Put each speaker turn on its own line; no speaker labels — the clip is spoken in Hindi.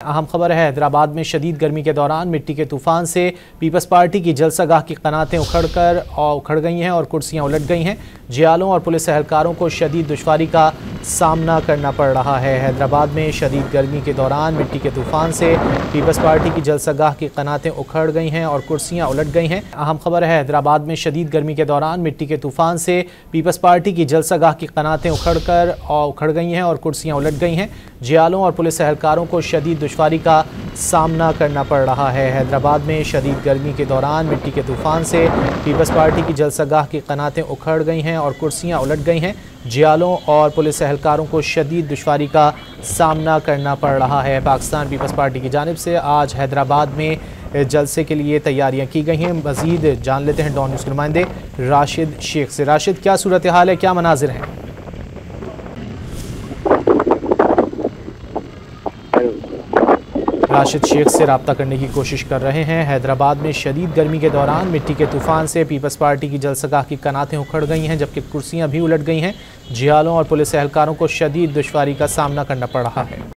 अहम खबर है, हैदराबाद में शदीद गर्मी के दौरान मिट्टी के तूफान से पीपल्स पार्टी की जलसागाह की कनातें उखड़ गई हैं और कुर्सियां उलट गई हैं। जियालों और पुलिस एहलकारों को शदीद दुश्वारी का सामना करना पड़ रहा है। हैदराबाद में शदीद गर्मी के दौरान मिट्टी के तूफान से पीपल्स पार्टी की जलसागाह की कनातें उखड़ गई हैं और कुर्सियां उलट गई हैं। अहम खबर है, हैदराबाद में शदीद गर्मी के दौरान मिट्टी के तूफान से पीपल्स पार्टी की जलसागाह की कनातें उखड़ गई हैं और कुर्सियां उलट गई हैं। जियालों और पुलिस एहलकारों को शदीद दुश्वारी का सामना करना पड़ रहा है। हैदराबाद में शदीद गर्मी के दौरान मिट्टी के तूफान से पीपल्स पार्टी की जलसागाह की कनातें उखड़ गई हैं और कुर्सियां उलट गई हैं। जियालों और पुलिस एहलकारों को शदीद दुश्वारी का सामना करना पड़ रहा है। पाकिस्तान पीपल्स पार्टी की जानिब से आज हैदराबाद में जलसे के लिए तैयारियां की गई हैं। मज़ीद जान लेते हैं डॉन न्यूज़ के नुमाइंदे राशिद शेख से। राशिद, क्या सूरत हाल है, क्या मनाजिर हैं? राशिद शेख से रब्ता करने की कोशिश कर रहे हैं। हैदराबाद में शदीद गर्मी के दौरान मिट्टी के तूफान से पीपल्स पार्टी की जलसागाह की कनातें उखड़ गई हैं, जबकि कुर्सियां भी उलट गई हैं। जियालों और पुलिस एहलकारों को शदीद दुश्वारी का सामना करना पड़ रहा है।